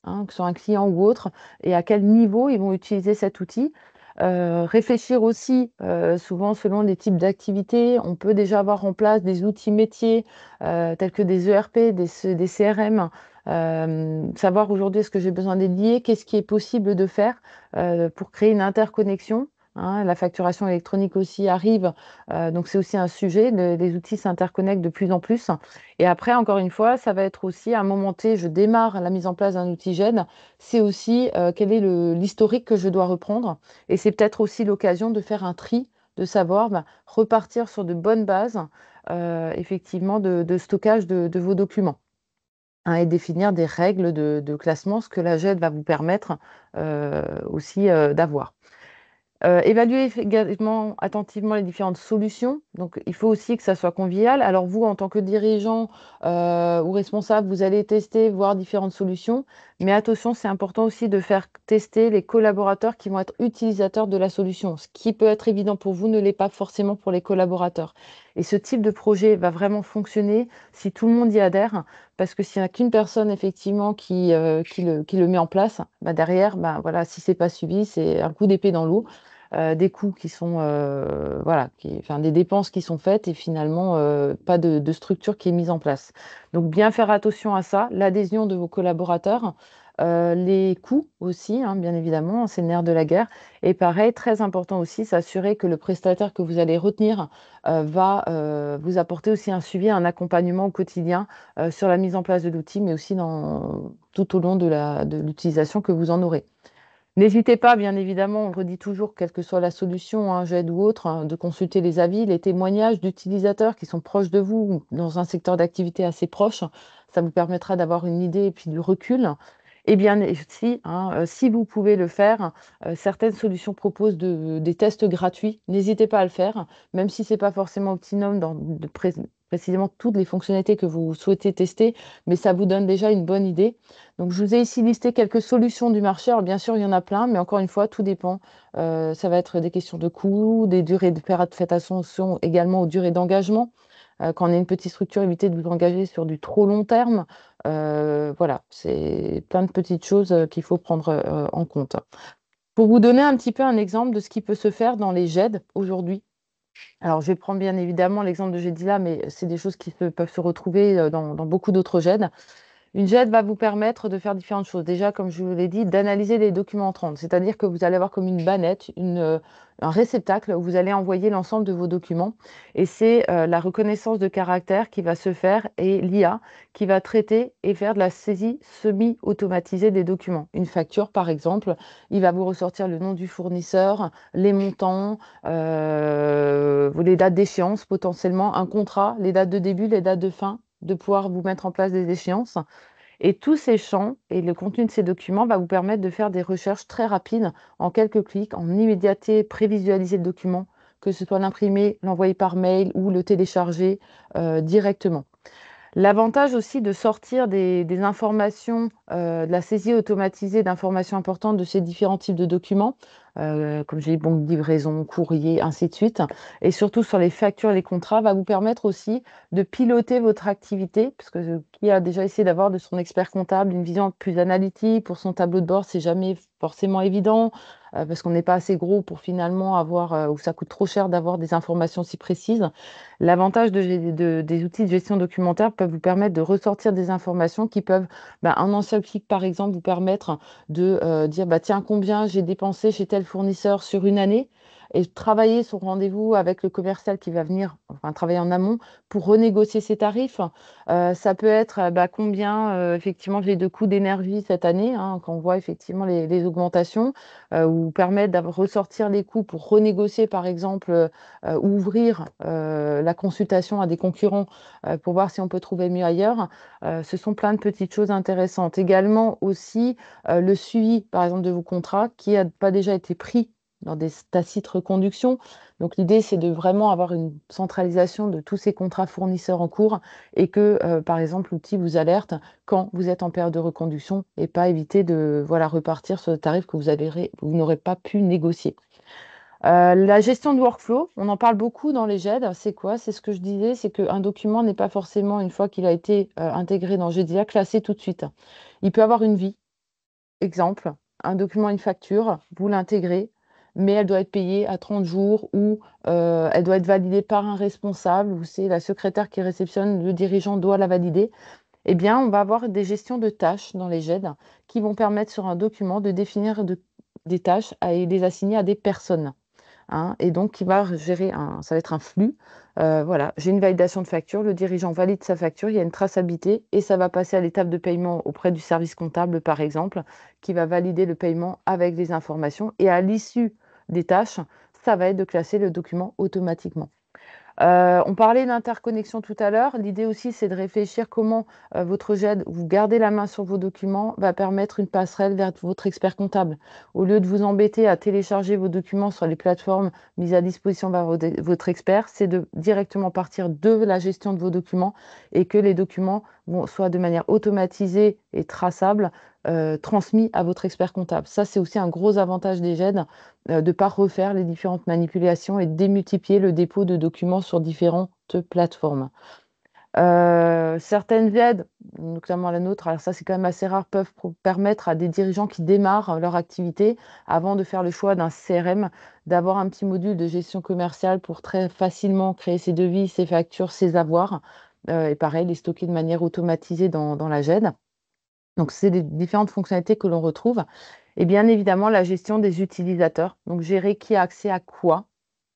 hein, que ce soit un client ou autre, et à quel niveau ils vont utiliser cet outil. Réfléchir aussi, souvent selon les types d'activités, on peut déjà avoir en place des outils métiers tels que des ERP, des CRM. Savoir aujourd'hui est-ce que j'ai besoin d'être lié, qu'est-ce qui est possible de faire pour créer une interconnexion. Hein, la facturation électronique aussi arrive, donc c'est aussi un sujet. Les outils s'interconnectent de plus en plus. Et après, encore une fois, ça va être aussi à un moment T, je démarre la mise en place d'un outil GED, c'est aussi quel est l'historique que je dois reprendre. Et c'est peut-être aussi l'occasion de faire un tri, de savoir repartir sur de bonnes bases, effectivement, de stockage de vos documents. Hein, et définir des règles de classement, ce que la GED va vous permettre aussi d'avoir. Évaluer également attentivement les différentes solutions. Donc, il faut aussi que ça soit convivial. Alors, vous, en tant que dirigeant ou responsable, vous allez tester, voir différentes solutions. Mais attention, c'est important aussi de faire tester les collaborateurs qui vont être utilisateurs de la solution. Ce qui peut être évident pour vous ne l'est pas forcément pour les collaborateurs. Et ce type de projet va vraiment fonctionner si tout le monde y adhère. Parce que s'il n'y a qu'une personne, effectivement, qui le met en place, bah derrière, bah voilà, si ce n'est pas suivi, c'est un coup d'épée dans l'eau. Des coûts qui sont, voilà, enfin, des dépenses qui sont faites et finalement pas de structure qui est mise en place. Donc bien faire attention à ça, l'adhésion de vos collaborateurs, les coûts aussi, hein, bien évidemment, c'est le nerf de la guerre. Et pareil, très important aussi, s'assurer que le prestataire que vous allez retenir va vous apporter aussi un suivi, un accompagnement au quotidien sur la mise en place de l'outil, mais aussi tout au long de l'utilisation que vous en aurez. N'hésitez pas, bien évidemment, on le redit toujours, quelle que soit la solution, hein, GED ou autre, hein, de consulter les avis, les témoignages d'utilisateurs qui sont proches de vous, ou dans un secteur d'activité assez proche. Ça vous permettra d'avoir une idée et puis du recul. Et bien aussi, hein, si vous pouvez le faire, certaines solutions proposent des tests gratuits. N'hésitez pas à le faire, même si ce n'est pas forcément optimum précisément toutes les fonctionnalités que vous souhaitez tester, mais ça vous donne déjà une bonne idée. Donc, je vous ai ici listé quelques solutions du marché. Alors, bien sûr, il y en a plein, mais encore une fois, tout dépend. Ça va être des questions de coûts, des durées de faites attention également aux durées d'engagement. Quand on est une petite structure, évitez de vous engager sur du trop long terme. Voilà, c'est plein de petites choses qu'il faut prendre en compte. Pour vous donner un petit peu un exemple de ce qui peut se faire dans les GED aujourd'hui. Alors, je vais prendre bien évidemment l'exemple de GEDILA, mais c'est des choses qui peuvent se retrouver dans beaucoup d'autres GED. Une GED va vous permettre de faire différentes choses. Déjà, comme je vous l'ai dit, d'analyser les documents entrants. C'est-à-dire que vous allez avoir comme une bannette, un réceptacle où vous allez envoyer l'ensemble de vos documents. Et c'est la reconnaissance de caractère qui va se faire et l'IA qui va traiter et faire de la saisie semi-automatisée des documents. Une facture, par exemple, il va vous ressortir le nom du fournisseur, les montants, les dates d'échéance potentiellement, un contrat, les dates de début, les dates de fin, de pouvoir vous mettre en place des échéances. Et tous ces champs et le contenu de ces documents va vous permettre de faire des recherches très rapides en quelques clics, en immédiateté, prévisualiser le document, que ce soit l'imprimer, l'envoyer par mail ou le télécharger directement. L'avantage aussi de sortir des informations, de la saisie automatisée d'informations importantes de ces différents types de documents, comme j'ai dit, banque de livraison, courrier, ainsi de suite, et surtout sur les factures et les contrats, va vous permettre aussi de piloter votre activité, parce que qui a déjà essayé d'avoir de son expert comptable une vision plus analytique pour son tableau de bord, c'est jamais forcément évident, parce qu'on n'est pas assez gros pour finalement avoir, ou ça coûte trop cher d'avoir des informations si précises. L'avantage des outils de gestion documentaire peuvent vous permettre de ressortir des informations qui peuvent, en un seul clic par exemple, vous permettre de dire tiens, combien j'ai dépensé chez tel fournisseur sur une année, et travailler son rendez-vous avec le commercial qui va venir, enfin travailler en amont pour renégocier ses tarifs. Ça peut être combien effectivement j'ai de coûts d'énergie cette année, hein, quand on voit effectivement les augmentations, ou permettre de ressortir les coûts pour renégocier par exemple, ou ouvrir la consultation à des concurrents pour voir si on peut trouver mieux ailleurs. Ce sont plein de petites choses intéressantes. Également aussi le suivi par exemple de vos contrats qui n'a pas déjà été pris dans des tacites reconductions. Donc l'idée, c'est de vraiment avoir une centralisation de tous ces contrats fournisseurs en cours et que, par exemple, l'outil vous alerte quand vous êtes en période de reconduction et pas éviter de repartir sur le tarif que vous n'aurez pas pu négocier. La gestion de workflow, on en parle beaucoup dans les GED. C'est quoi? C'est ce que je disais, c'est qu'un document n'est pas forcément, une fois qu'il a été intégré dans GDA, classé tout de suite. Il peut avoir une vie. Exemple, un document, une facture, vous l'intégrez, mais elle doit être payée à 30 jours ou elle doit être validée par un responsable ou c'est la secrétaire qui réceptionne, le dirigeant doit la valider. Eh bien, on va avoir des gestions de tâches dans les GED qui vont permettre sur un document de définir des tâches et les assigner à des personnes, hein, et donc qui va gérer ça va être un flux. Voilà, j'ai une validation de facture, le dirigeant valide sa facture, il y a une traçabilité et ça va passer à l'étape de paiement auprès du service comptable, par exemple, qui va valider le paiement avec les informations. Et à l'issue des tâches, ça va être de classer le document automatiquement. On parlait d'interconnexion tout à l'heure. L'idée aussi, c'est de réfléchir comment votre GED, vous gardez la main sur vos documents, va permettre une passerelle vers votre expert comptable. Au lieu de vous embêter à télécharger vos documents sur les plateformes mises à disposition par votre expert, c'est de directement partir de la gestion de vos documents et que les documents soient de manière automatisée et traçable, transmis à votre expert comptable. Ça, c'est aussi un gros avantage des GED, de ne pas refaire les différentes manipulations et de démultiplier le dépôt de documents sur différentes plateformes. Certaines GED, notamment la nôtre, alors ça c'est quand même assez rare, peuvent permettre à des dirigeants qui démarrent leur activité, avant de faire le choix d'un CRM, d'avoir un petit module de gestion commerciale pour très facilement créer ses devis, ses factures, ses avoirs, et pareil, les stocker de manière automatisée dans la GED. Donc, c'est des différentes fonctionnalités que l'on retrouve. Et bien évidemment, la gestion des utilisateurs. Donc, gérer qui a accès à quoi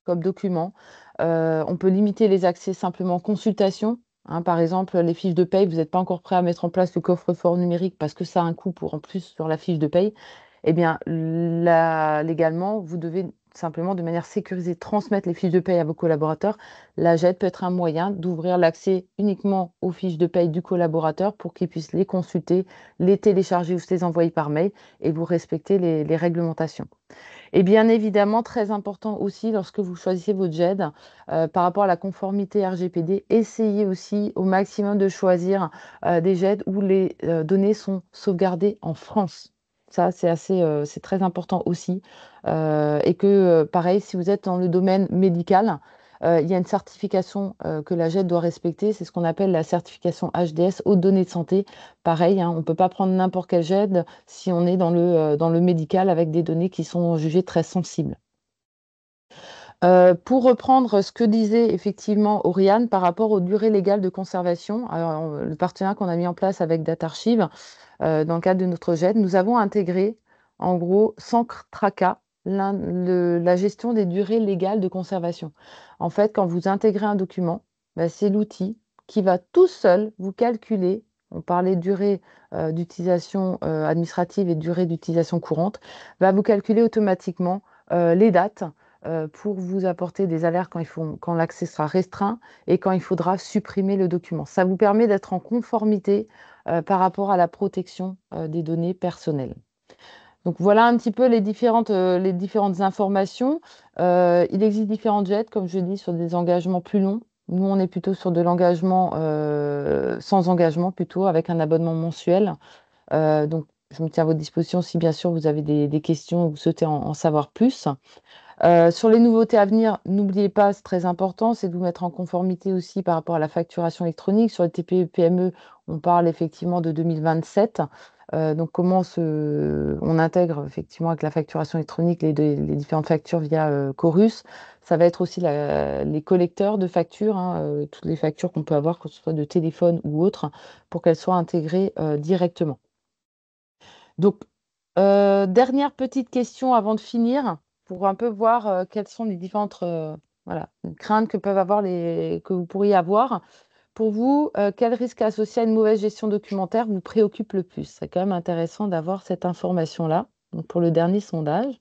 comme document. On peut limiter les accès simplement en consultation, hein. Par exemple, les fiches de paye, vous n'êtes pas encore prêt à mettre en place le coffre-fort numérique parce que ça a un coût en plus sur la fiche de paye. Eh bien, là, légalement, vous devez simplement, de manière sécurisée, transmettre les fiches de paye à vos collaborateurs. La GED peut être un moyen d'ouvrir l'accès uniquement aux fiches de paye du collaborateur pour qu'il puisse les consulter, les télécharger ou se les envoyer par mail et vous respectez les réglementations. Et bien évidemment, très important aussi, lorsque vous choisissez votre GED, par rapport à la conformité RGPD, essayez aussi au maximum de choisir des GED où les données sont sauvegardées en France. Ça, c'est très important aussi. Et que, pareil, si vous êtes dans le domaine médical, il y a une certification que la GED doit respecter, c'est ce qu'on appelle la certification HDS, haute données de santé. Pareil, hein, on ne peut pas prendre n'importe quel GED si on est dans le médical avec des données qui sont jugées très sensibles. Pour reprendre ce que disait effectivement Oriane par rapport aux durées légales de conservation, alors, le partenariat qu'on a mis en place avec DataArchive, dans le cadre de notre GED, nous avons intégré, en gros, sans tracas, la gestion des durées légales de conservation. En fait, quand vous intégrez un document, c'est l'outil qui va tout seul vous calculer. On parlait de durée d'utilisation administrative et durée d'utilisation courante, va vous calculer automatiquement les dates pour vous apporter des alertes quand l'accès sera restreint et quand il faudra supprimer le document. Ça vous permet d'être en conformité par rapport à la protection des données personnelles. Donc voilà un petit peu les différentes informations. Il existe différentes GED, comme je dis, sur des engagements plus longs. Nous, on est plutôt sur de l'engagement sans engagement, plutôt avec un abonnement mensuel. Donc, je me tiens à votre disposition si bien sûr vous avez des questions ou vous souhaitez en savoir plus. Sur les nouveautés à venir, n'oubliez pas, c'est très important, c'est de vous mettre en conformité aussi par rapport à la facturation électronique. Sur les TPE-PME, on parle effectivement de 2027. Donc, comment on intègre effectivement avec la facturation électronique les différentes factures via Chorus. Ça va être aussi les collecteurs de factures, hein, toutes les factures qu'on peut avoir, que ce soit de téléphone ou autre, pour qu'elles soient intégrées directement. Donc, dernière petite question avant de finir. pour un peu voir quelles sont les différentes voilà, craintes que vous pourriez avoir. Pour vous, quel risque associé à une mauvaise gestion documentaire vous préoccupe le plus? C'est quand même intéressant d'avoir cette information-là. Donc, pour le dernier sondage.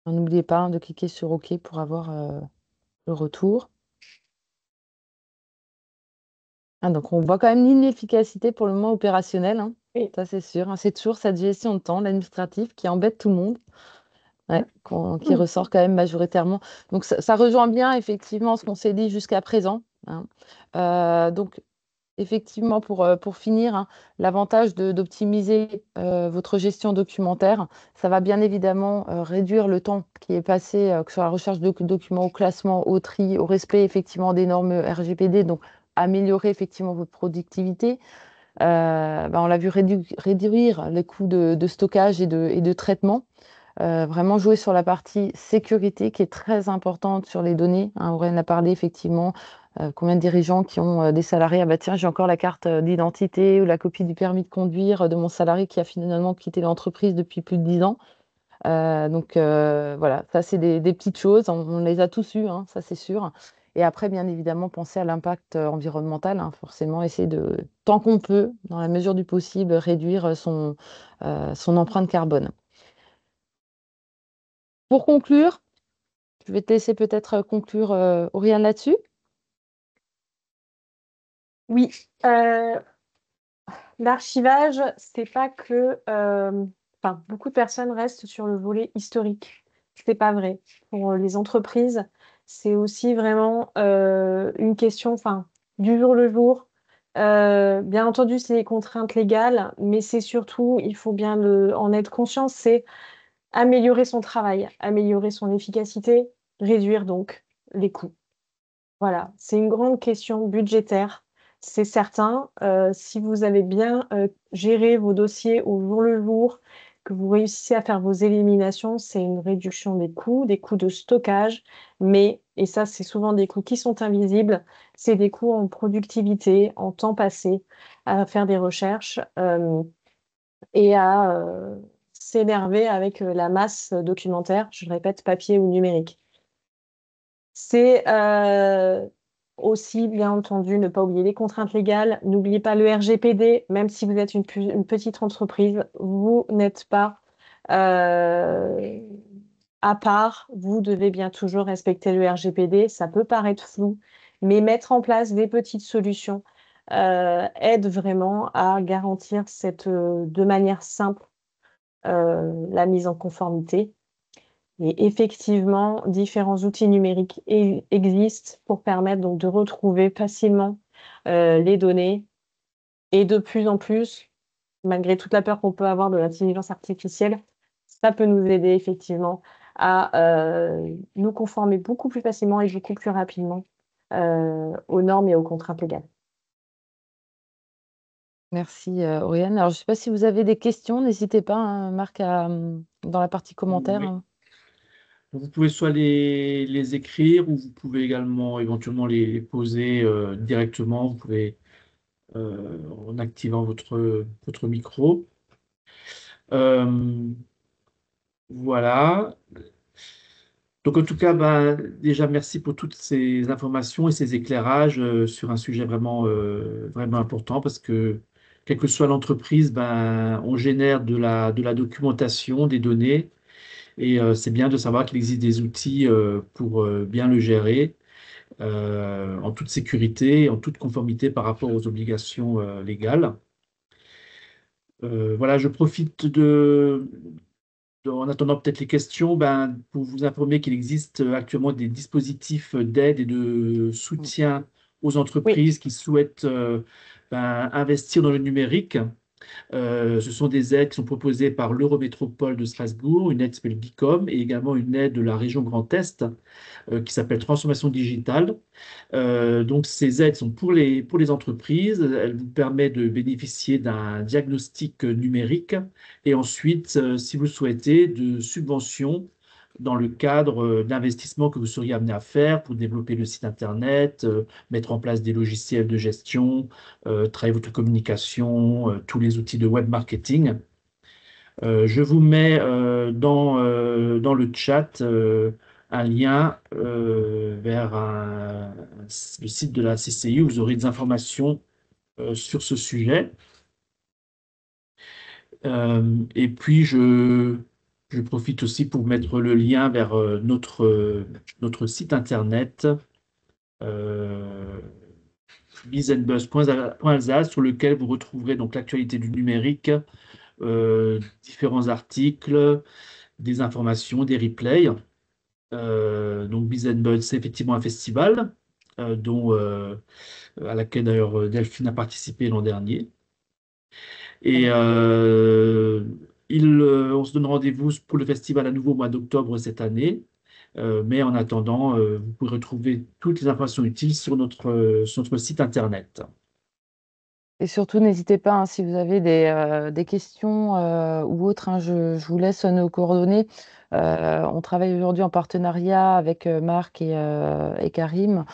N'oubliez pas de cliquer sur OK pour avoir le retour. Ah, donc, on voit quand même l'inefficacité pour le moment opérationnelle, hein. Oui. Ça, c'est sûr, hein. C'est toujours cette gestion de temps, l'administratif, qui embête tout le monde. Ouais, qui ressort quand même majoritairement. Donc, ça rejoint bien effectivement ce qu'on s'est dit jusqu'à présent, hein. Donc, effectivement, pour finir, hein, l'avantage d'optimiser votre gestion documentaire, ça va bien évidemment réduire le temps qui est passé que sur la recherche de documents, au classement, au tri, au respect effectivement des normes RGPD, donc améliorer effectivement votre productivité. On l'a vu réduire les coûts de stockage et de traitement. Vraiment jouer sur la partie sécurité qui est très importante sur les données, hein. Aurélien a parlé effectivement, combien de dirigeants qui ont des salariés, ah bah tiens, j'ai encore la carte d'identité ou la copie du permis de conduire de mon salarié qui a finalement quitté l'entreprise depuis plus de 10 ans. Voilà, ça c'est des petites choses, on les a tous eues, hein, ça c'est sûr. Et après, bien évidemment, penser à l'impact environnemental, hein, forcément, essayer de, tant qu'on peut, dans la mesure du possible, réduire son empreinte carbone. Pour conclure, je vais te laisser peut-être conclure, Oriane, là-dessus. Oui, l'archivage, c'est pas que. Enfin, beaucoup de personnes restent sur le volet historique. C'est pas vrai. Pour les entreprises, c'est aussi vraiment une question, enfin, du jour le jour. Bien entendu, c'est les contraintes légales, mais c'est surtout, il faut bien en être conscient, c'est améliorer son travail, améliorer son efficacité, réduire donc les coûts. Voilà, c'est une grande question budgétaire, c'est certain. Si vous avez bien géré vos dossiers au jour le jour, que vous réussissez à faire vos éliminations, c'est une réduction des coûts de stockage, mais, et ça c'est souvent des coûts qui sont invisibles, c'est des coûts en productivité, en temps passé à faire des recherches et à s'énerver avec la masse documentaire, je le répète, papier ou numérique. C'est aussi, bien entendu, ne pas oublier les contraintes légales. N'oubliez pas le RGPD, même si vous êtes une petite entreprise, vous n'êtes pas euh, à part. Vous devez bien toujours respecter le RGPD. Ça peut paraître flou, mais mettre en place des petites solutions aide vraiment à garantir de manière simple la mise en conformité. Et effectivement, différents outils numériques existent pour permettre donc de retrouver facilement les données. Et de plus en plus, malgré toute la peur qu'on peut avoir de l'intelligence artificielle, ça peut nous aider effectivement à nous conformer beaucoup plus facilement et beaucoup plus rapidement aux normes et aux contraintes légales. Merci, Oriane. Alors, je ne sais pas si vous avez des questions, n'hésitez pas, hein, Marc, dans la partie commentaires, Oui. hein. Vous pouvez soit les écrire ou vous pouvez également éventuellement les poser directement. Vous pouvez en activant votre micro. Euh, voilà. Donc en tout cas, bah, déjà merci pour toutes ces informations et ces éclairages sur un sujet vraiment important parce que quelle que soit l'entreprise, bah, on génère de la documentation, des données et c'est bien de savoir qu'il existe des outils pour bien le gérer en toute sécurité, en toute conformité par rapport aux obligations légales. Voilà, je profite en attendant peut-être les questions, ben, pour vous informer qu'il existe actuellement des dispositifs d'aide et de soutien aux Oui, entreprises qui souhaitent ben, investir dans le numérique. Ce sont des aides qui sont proposées par l'Eurométropole de Strasbourg, une aide qui s'appelle BICOM, et également une aide de la région Grand Est qui s'appelle Transformation digitale. Donc, ces aides sont pour les entreprises. Elles vous permettent de bénéficier d'un diagnostic numérique et ensuite, si vous le souhaitez, de subventions dans le cadre d'investissements que vous seriez amené à faire pour développer le site Internet, mettre en place des logiciels de gestion, travailler votre communication, tous les outils de web marketing. Je vous mets dans le chat un lien vers le site de la CCI où vous aurez des informations sur ce sujet. Et puis, je profite aussi pour mettre le lien vers notre site internet bizandbuzz.alsace sur lequel vous retrouverez donc l'actualité du numérique, différents articles, des informations, des replays. Donc Biz and Buzz, c'est effectivement un festival à laquelle d'ailleurs Delphine a participé l'an dernier. Et on se donne rendez-vous pour le festival à nouveau au mois d'octobre cette année. Mais en attendant, vous pourrez retrouver toutes les informations utiles sur notre site internet. Et surtout, n'hésitez pas, hein, si vous avez des questions ou autres, hein, je vous laisse nos coordonnées. On travaille aujourd'hui en partenariat avec Marc et Karim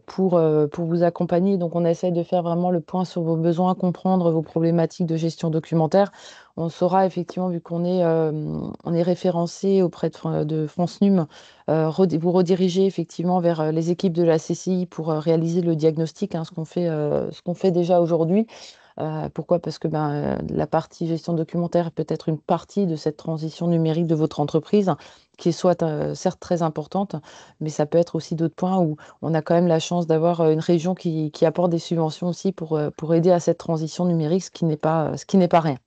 pour vous accompagner. Donc, on essaye de faire vraiment le point sur vos besoins, comprendre vos problématiques de gestion documentaire. On saura effectivement, vu on est référencé auprès de France Num, vous rediriger effectivement vers les équipes de la CCI pour réaliser le diagnostic, hein, ce qu'on fait déjà aujourd'hui. Pourquoi? Parce que la partie gestion documentaire peut être une partie de cette transition numérique de votre entreprise, qui est soit certes très importante, mais ça peut être aussi d'autres points où on a quand même la chance d'avoir une région qui apporte des subventions aussi pour aider à cette transition numérique, ce qui n'est pas rien.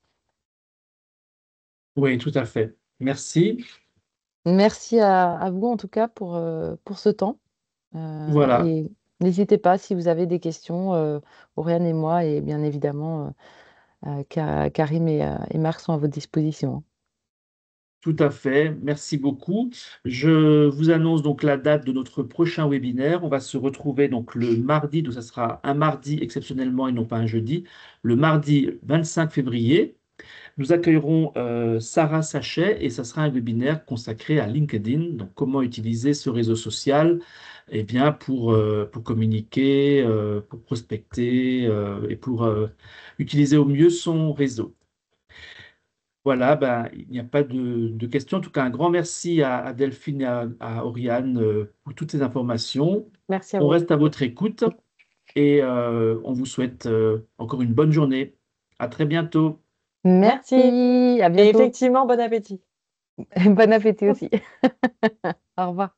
Oui, tout à fait. Merci. Merci à vous en tout cas pour ce temps. Voilà, Et n'hésitez pas si vous avez des questions, Oriane et moi, et bien évidemment, Karim et Marc sont à votre disposition. tout à fait. Merci beaucoup. Je vous annonce donc la date de notre prochain webinaire. On va se retrouver donc le mardi, donc ça sera un mardi exceptionnellement et non pas un jeudi, le mardi 25 février. Nous accueillerons Sarah Sachet et ça sera un webinaire consacré à LinkedIn, donc comment utiliser ce réseau social bien, pour communiquer, pour prospecter et pour utiliser au mieux son réseau. Voilà, il n'y a pas de questions. En tout cas, un grand merci à Delphine et à Oriane pour toutes ces informations. Merci à On vous. reste à votre écoute et on vous souhaite encore une bonne journée. À très bientôt. Merci, à Et bientôt. effectivement, bon appétit. Bon appétit aussi. Au revoir.